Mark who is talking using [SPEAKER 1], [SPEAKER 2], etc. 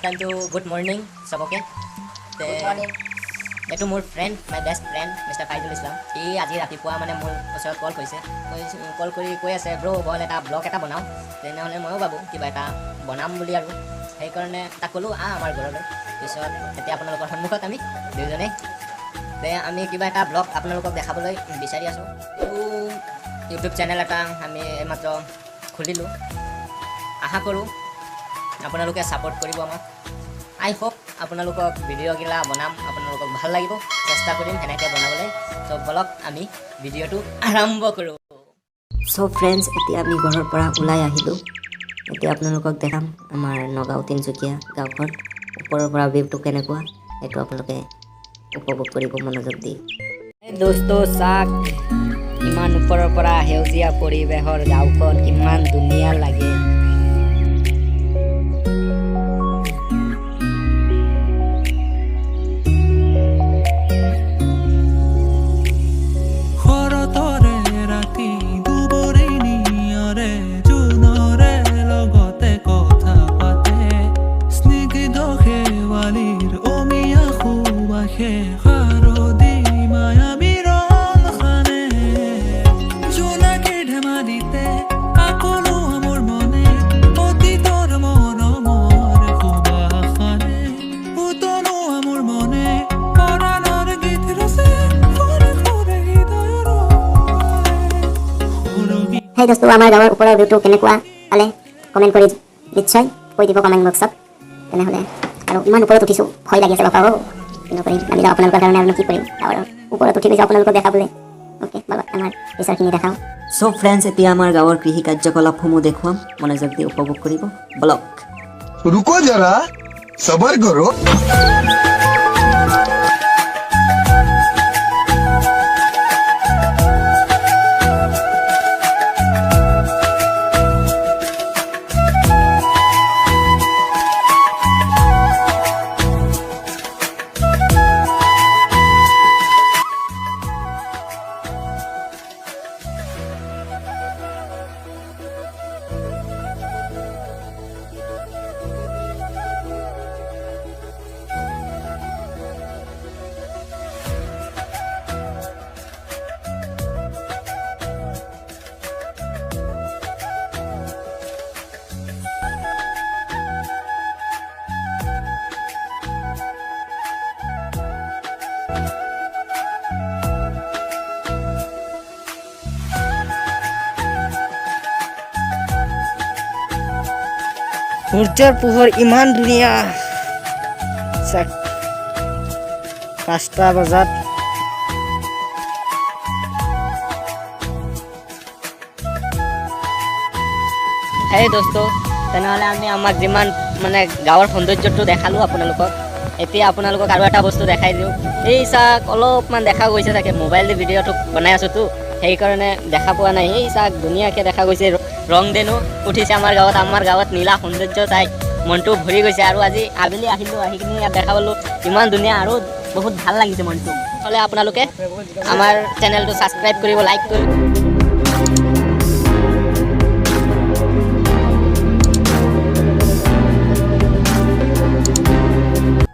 [SPEAKER 1] Time to good morning চবকে এইটো মোৰ friend my best friend mister Faizul Islam. সি আজি ৰাতিপুৱা মানে মোৰ ওচৰত কল কৰি কৈ আছে ব্ৰ' বল এটা ব্লগ এটা বনাওঁ। তেনেহ'লে ময়ো ভাবোঁ কিবা এটা বনাম বুলি, আৰু সেইকাৰণে তাক ক'লোঁ আমাৰ ঘৰলৈ। পিছত এতিয়া আপোনালোকৰ সন্মুখত আমি দুয়োজনেই আমি কিবা এটা ব্লগ আপোনালোকক দেখাবলৈ বিচাৰি আছোঁ। ইউটিউব চেনেল এটা আমি এইমাত্ৰ খুলিলোঁ। আশা কৰোঁ আপোনালোকে ছাপোৰ্ট কৰিব আমাক। আই হোপ আপোনালোকক ভিডিঅ'গিলা বনাম, আপোনালোকক ভাল লাগিব, চেষ্টা কৰিম সেনেকৈ বনাবলৈ। চ' বলক আমি ভিডিঅ'টো আৰম্ভ কৰোঁ।
[SPEAKER 2] চ' ফ্ৰেণ্ডছ, এতিয়া আমি ঘৰৰ পৰা ওলাই আহিলোঁ। এতিয়া আপোনালোকক দেখাম আমাৰ নগাঁও তিনিচুকীয়া গাঁওখন। ওপৰৰ পৰা ভিউটো কেনেকুৱা সেইটো আপোনালোকে উপভোগ কৰিব মনোযোগ দি।
[SPEAKER 1] দোস্ত চাক, ইমান ওপৰৰ পৰা সেউজীয়া পৰিৱেশৰ গাঁওখন কিমান ধুনীয়া লাগে।
[SPEAKER 3] হেই দোস্ত, আমাৰ গাঁৱৰ ওপৰৰ ভিউটো কেনেকুৱা পালে কমেণ্ট কৰি নিশ্চয় কৈ দিব কমেণ্ট বক্সত। তেনেহ'লে আৰু ইমান ওপৰত উঠিছোঁ, ভয় লাগি আছে বাপা। কিন্তু কৰিম, আমি যাওঁ আপোনালোকৰ কাৰণে, আৰু কি কৰিম, গাঁৱৰ ওপৰত উঠি গৈছোঁ আপোনালোকক দেখাবলৈ। অ'কে, বলক আমাৰ পিছৰখিনি দেখাওঁ।
[SPEAKER 2] চ' ফ্ৰেণ্ডছ, এতিয়া আমাৰ গাঁৱৰ কৃষি কাৰ্যকলাপসমূহ দেখুৱাম, মনোযোগ দি উপভোগ কৰিব। ব্লগ
[SPEAKER 4] रुको जरा सबर करो।
[SPEAKER 1] সূৰ্যৰ পোহৰ ইমান ধুনীয়া। 5টা বজাত হেই দোস্ত, তেনেহ'লে আমি আমাক যিমান মানে গাঁৱৰ সৌন্দৰ্যটো দেখালোঁ আপোনালোকক, এতিয়া আপোনালোকক আৰু এটা বস্তু দেখাই দিওঁ। এই চাওক, অলপমান দেখা গৈছে চাগে, মোবাইল ভিডিঅ'টো বনাই আছোঁতো সেইকাৰণে দেখা পোৱা নাই। এই চাওক, ধুনীয়াকৈ দেখা গৈছে, ৰং দেনো উঠিছে আমাৰ গাঁৱত নীলা সৌন্দৰ্য চাই মনটো ভৰি গৈছে। আৰু আজি আবেলি আহিলোঁ, আহি কিনি ইয়াত দেখা পালোঁ ইমান ধুনীয়া, আৰু বহুত ভাল লাগিছে মনটো। হ'লে আপোনালোকে আমাৰ চেনেলটো ছাবস্ক্ৰাইব কৰিব, লাইক কৰিব।